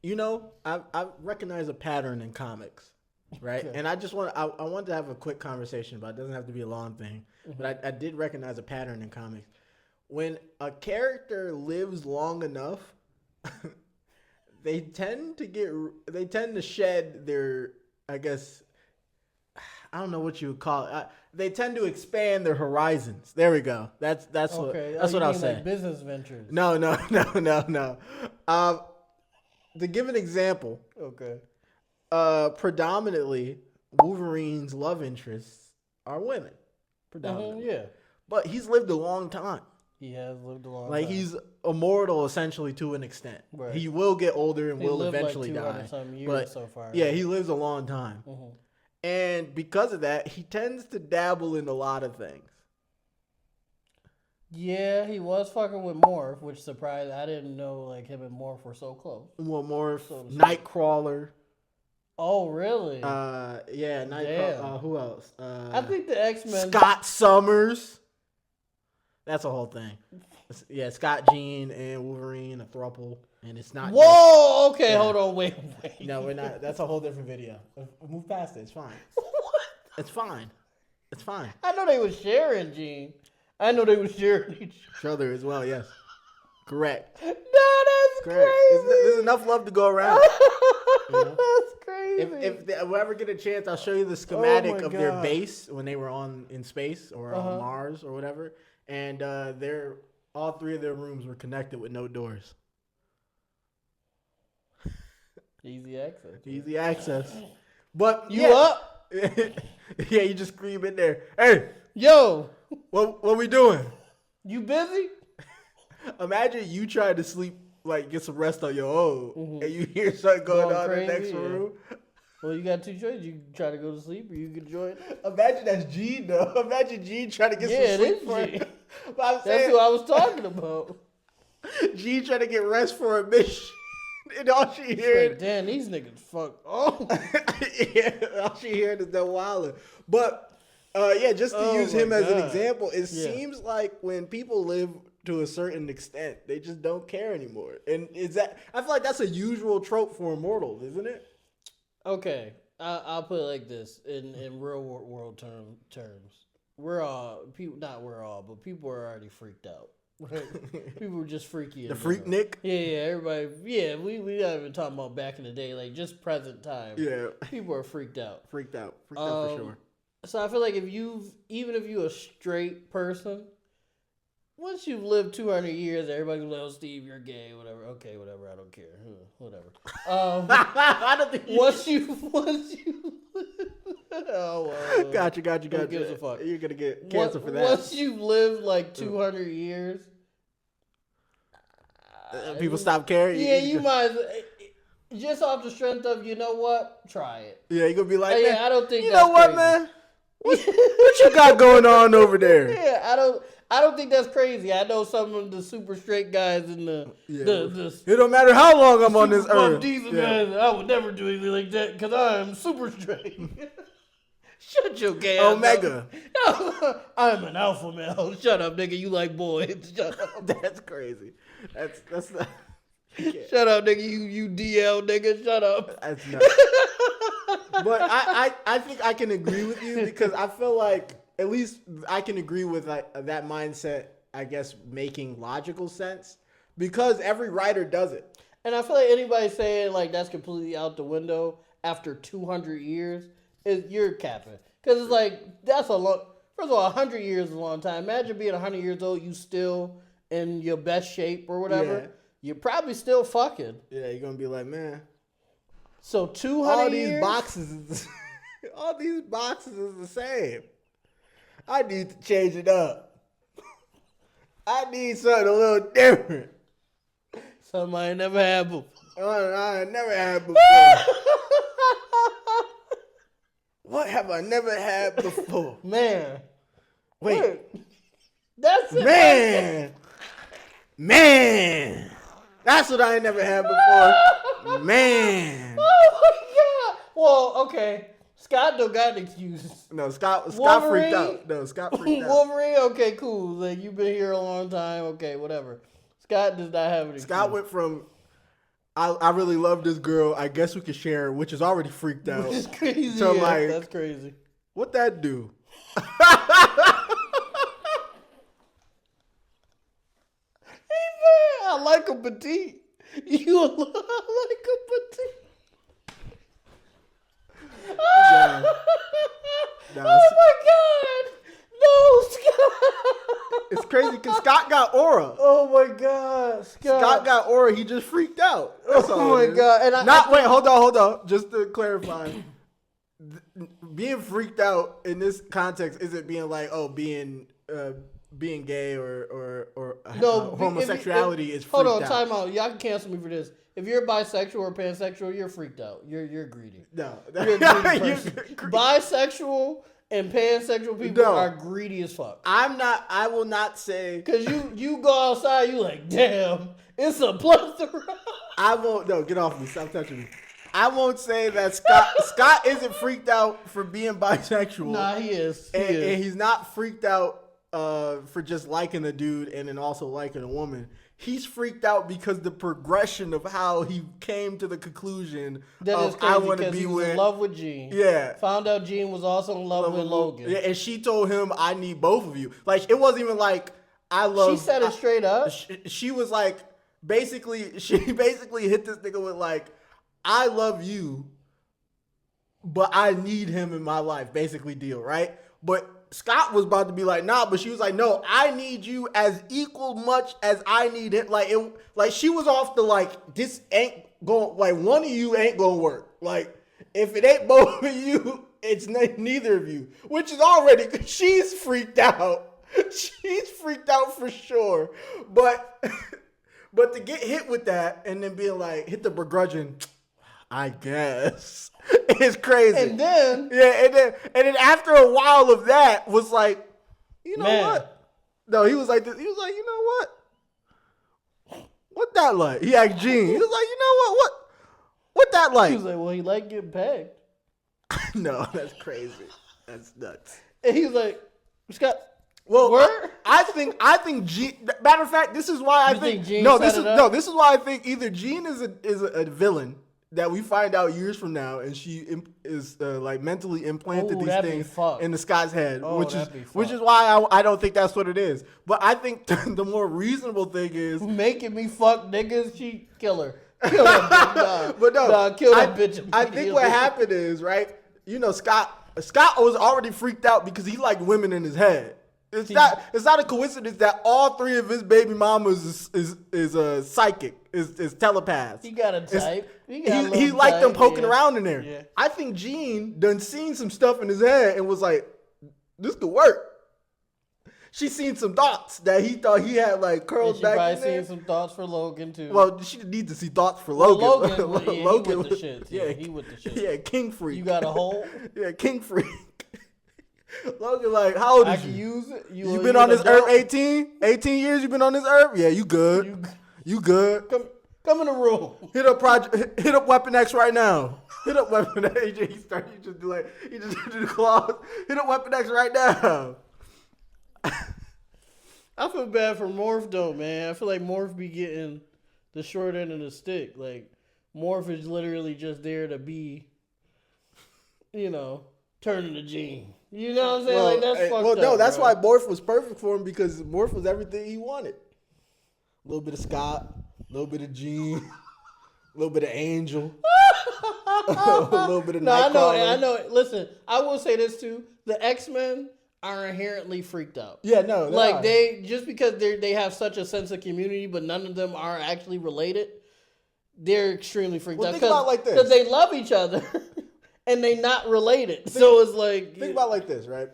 I recognize a pattern in comics, right? Okay. And I want to have a quick conversation, but it doesn't have to be a long thing. Mm-hmm. But I did recognize a pattern in comics. When a character lives long enough, they tend to shed their, I guess, I don't know what you would call it. They tend to expand their horizons. There we go. That's Okay. what I'll say. Like business ventures. No. To give an example, Okay. predominantly Wolverine's love interests are women. Predominantly. Yeah. But he's lived a long time. He has lived a long time. Like he's immortal essentially to an extent. Right. He will get older and he will lived eventually like die. Some years But so far. yeah, he lives a long time. Mm-hmm. And because of that, he tends to dabble in a lot of things. Yeah, he was fucking with Morph, which surprised. I didn't know like him and Morph were so close. Well, more Nightcrawler. Oh, really? Yeah, Nightcrawler. Who else? I think the X-Men. Scott Summers. That's a whole thing. Yeah, Scott, Jean, and Wolverine, a throuple, and it's not. Whoa! Okay, hold on, wait. No, we're not. That's a whole different video. Move past it. It's fine. What? It's fine. It's fine. I know they was sharing Jean. I know they was sharing each other as well. Yes, correct. No, that's correct. crazy. There's enough love to go around. That's crazy. If they ever get a chance, I'll show you the schematic of their God. base when they were in space or on Mars or whatever. And all three of their rooms were connected with no doors. Easy access. Easy access. But you up? Yeah, you just scream in there. Hey, yo, what we doing? You busy? Imagine you trying to sleep, like get some rest on your own, and you hear something going on in the next room. Well, you got two choices. You can try to go to sleep, or you can join. Imagine that's Gene, though. Imagine Gene trying to get some sleep for it. That's who I was talking about. Gene trying to get rest for a mission. And all she heard. Like, damn, these niggas fuck. Oh. Yeah, all she heard is that wilder. But, just to use him as an example, it seems like when people live to a certain extent, they just don't care anymore. And I feel like that's a usual trope for immortals, isn't it? Okay, I'll put it like this in real world terms. But people are already freaked out. Right? People were just freaky. The freak Nick? Yeah, everybody. Yeah, we not even talking about back in the day, like just present time. Yeah. People are freaked out. Freaked out for sure. So I feel like even if you're a straight person, once you've lived 200 years, everybody's like, "Oh, Steve, you're gay, whatever." Okay, whatever. I don't care. Whatever. I don't think once you. Gotcha. Who gives a fuck? You're gonna get canceled for that. Once you've lived like 200 years, people stop caring. Yeah, you might. Just off the strength of, you know what? Try it. Yeah, you're gonna be like, yeah, I don't think. You know what, man? What you got going on over there? Yeah, I don't think that's crazy. I know some of the super straight guys in the it don't matter how long I'm on this earth. Guys, I would never do anything like that because I'm super straight. Shut your gay Omega. I'm an alpha male. Shut up, nigga. You like boys. Shut up. That's crazy. That's not. Shut up, nigga. You DL, nigga. Shut up. That's nuts. But I think I can agree with you because I feel like at least I can agree with that mindset, I guess, making logical sense because every writer does it. And I feel like anybody saying like that's completely out the window after 200 years you're capping. Because it's like, that's a long, first of all, 100 years is a long time. Imagine being 100 years old, you still in your best shape or whatever. Yeah. You're probably still fucking. Yeah, you're going to be like, man. So 200 years? All these boxes is the same. I need to change it up. I need something a little different. Something I ain't never had before. I never had before. What have I never had before? Man. Wait. That's it. Man. That's what I ain't never had before. Man. Oh my God. Well, okay. Scott don't got excuses. No, Scott Wolverine, freaked out. No, Scott freaked out. Wolverine, okay, cool. Like, you've been here a long time. Okay, whatever. Scott does not have an excuse. Scott went from, I really love this girl. I guess we could share her, which is already freaked out. Which is crazy. So, yeah, like, that's crazy. What that do? I like a petite. You like a petite. Yeah. Oh my God! No, Scott. It's crazy because Scott got aura. Oh my God, Scott got aura. He just freaked out. That's all Oh my it is. God! And Wait, hold on. Just to clarify, being freaked out in this context isn't being like, being gay or no homosexuality is freaked hold on, out. time out. Y'all can cancel me for this. If you're bisexual or pansexual, you're freaked out. You're greedy. No, You're a greedy person. Bisexual and pansexual people are greedy as fuck. I will not say because you go outside, you like, damn, it's a plethora. I won't. No, get off me. Stop touching me. I won't say that Scott isn't freaked out for being bisexual. Nah, he is. And he's not freaked out for just liking a dude and then also liking a woman. He's freaked out because the progression of how he came to the conclusion that of is crazy I want to be he was in love with Jean. Yeah. Found out Jean was also in love with Logan. Yeah, and she told him, I need both of you. Like, it wasn't even like, I love... She said it straight up. She was like, she basically hit this nigga with like, I love you, but I need him in my life, basically deal, right? But Scott was about to be like, nah, but she was like, no, I need you as equal much as I need it. Like she was off the like, this ain't going, like one of you ain't gonna work. Like if it ain't both of you, it's neither of you, which is already, she's freaked out. She's freaked out for sure. But to get hit with that and then being like, hit the begrudging, I guess. It's crazy. And then and then after a while of that was like, you know what? No, he was like this. He was like, you know what? What that like? He asked Gene. He was like, you know what? What that like? He was like, well, he like getting pegged. No, that's crazy. That's nuts. And he was like, Scott. Well, word? I think Gene. Matter of fact, this is why I think Gene this is why I think either Gene is a villain that we find out years from now, and she is like mentally implanted these things into Scott's head, which is why I don't think that's what it is. But I think the more reasonable thing is making me fuck niggas. She kill her. Kill that bitch. But no, kill that bitch. I think what happened is, right. You know, Scott was already freaked out because he liked women in his head. It's not a coincidence that all three of his baby mamas is psychic, is telepaths. He got a type. He liked them poking around in there. Yeah. I think Gene done seen some stuff in his head and was like, this could work. She seen some thoughts that he thought he had like curls back in there. She probably seen some thoughts for Logan too. Well, she needs to see thoughts for Logan. Logan with the shit. Yeah, he with the shit. Yeah, king freak. You got a hole? Yeah, king freak. Logan, like, how old is you? I can use it. You been on this herb 18? 18 years you been on this herb? Yeah, you good. You good. Come in the room. Hit up Weapon X right now. Hit up Weapon X. You just do the claws. Hit up Weapon X right now. I feel bad for Morph though, man. I feel like Morph be getting the short end of the stick. Like, Morph is literally just there to be, turning the Gene. You know what I'm saying? Well, like, that's fucked up. Well, no, that's bro. why Morph was perfect for him, because Morph was everything he wanted. A little bit of Scott, a little bit of Gene, a little bit of Angel, a little bit of Nightcrawler. I know. Listen, I will say this too. The X-Men are inherently freaked out. Yeah, no. They just because they have such a sense of community, but none of them are actually related, they're extremely freaked out. Think about it like this. Because they love each other. And they not related. So it's like... Think about it like this, right?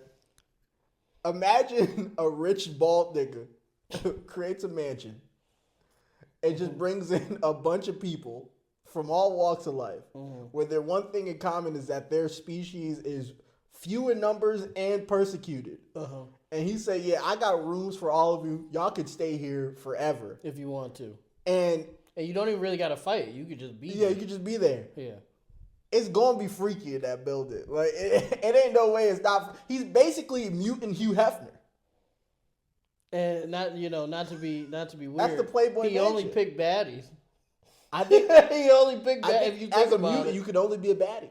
Imagine a rich bald nigga creates a mansion and just brings in a bunch of people from all walks of life, where their one thing in common is that their species is few in numbers and persecuted. And he said, yeah, I got rooms for all of you. Y'all could stay here forever. If you want to. And you don't even really got to fight. You could just be there. Yeah, you could just be there. Yeah. It's gonna be freaky in that building. Like it ain't no way it's not. He's basically mutant Hugh Hefner. And not to be weird. That's the Playboy. He only picked baddies. I think he only picked that if you as think a about mutant, it. you can only be a baddie.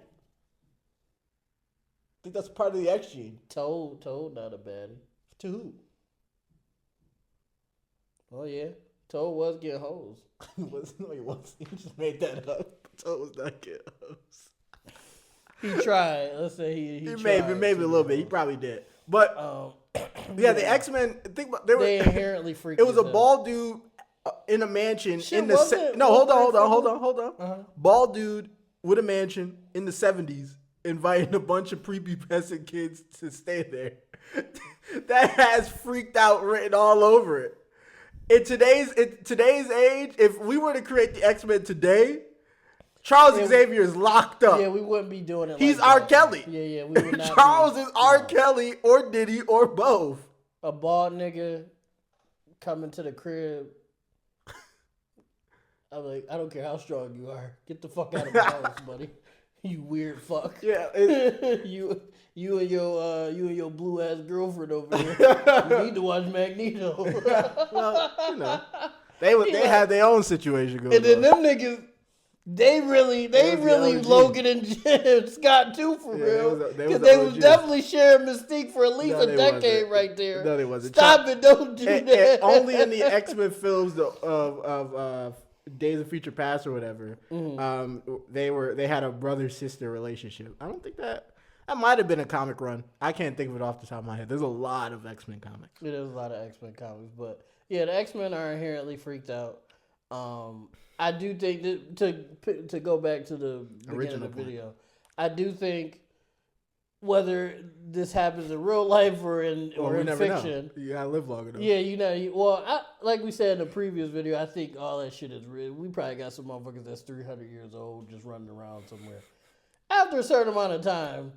I think that's part of the X gene. Toad, not a baddie. To who? Oh yeah, Toad was getting hoes. No, he wasn't. He just made that up. Toad was not getting hoes. He tried. Let's say he tried maybe a little bit. He probably did. But yeah, the X-Men. Think about they inherently freaky. It was a bald dude in a mansion in the hold on. Bald dude with a mansion in the 70s inviting a bunch of prepubescent kids to stay there. That has freaked out written all over it. In today's age, if we were to create the X-Men today, Charles Xavier is locked up. Yeah, we wouldn't be doing it. He's like R. that. Kelly. Yeah, we would not. Charles is R. Kelly or Diddy or both. A bald nigga coming to the crib. I'm like, I don't care how strong you are. Get the fuck out of my house, buddy. You weird fuck. Yeah. you and your blue ass girlfriend over here. You need to watch Magneto. Well, you know, they had their own situation going. And then them niggas, they really Logan and Scott too for real. Because they was definitely sharing Mystique for at least a decade right there. No, they wasn't. Stop it! Don't do that. Only in the X-Men films of Days of Future Past or whatever. Mm-hmm. They had a brother sister relationship. I don't think that might have been a comic run. I can't think of it off the top of my head. There's a lot of X-Men comics. It is a lot of X-Men comics, but yeah, the X-Men are inherently freaked out. I do think that to go back to the beginning of the video, I do think whether this happens in real life or in fiction, know. You gotta live long enough. Yeah, like we said in the previous video, I think all that shit is real. We probably got some motherfuckers that's 300 years old just running around somewhere. After a certain amount of time,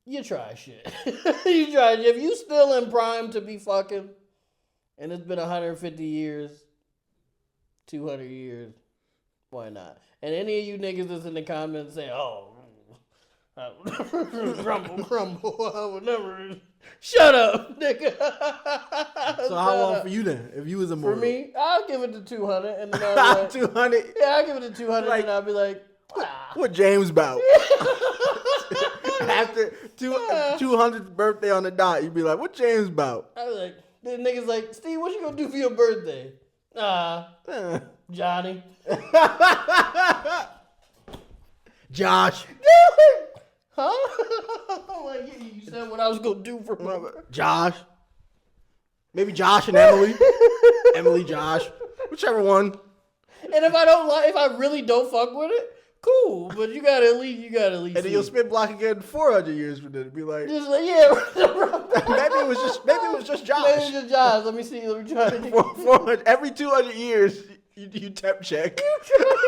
you try shit. You try. If you still in prime to be fucking, and it's been 150 years, 200 years, why not? And any of you niggas that's in the comments say, "Oh, crumble, I would never." Shut up, nigga. So how long for you then? If you was immortal? For me, I'll give it to 200, and then I'll be like, 200. Yeah, I'll give it to 200, and I'll be like, what James about? After 200th birthday on the dot, you'd be like, what James about? I was like, the niggas like, Steve, what you gonna do for your birthday? Johnny. Josh. Huh? I'm like, you said what I was gonna do for my Josh. Maybe Josh and Emily. Emily, Josh. Whichever one. And if I really don't fuck with it, cool. But you gotta at least. And then you'll spin block again 400 years from then. It'd be like, just like, yeah. maybe it was just Josh. Maybe it was just Josh. Let me try. 400 every 200 years. You temp check. every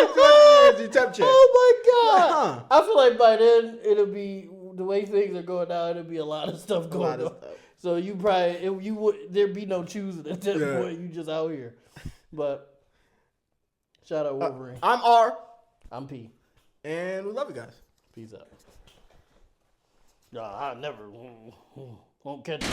200 years you temp check. Oh my god! I feel like by then it'll be the way things are going now. It'll be a lot of stuff going on. So you probably there'd be no choosing at that point. You just out here. But shout out Wolverine. I'm R. I'm P. And we love you guys. Peace out. Nah, I never won't catch you.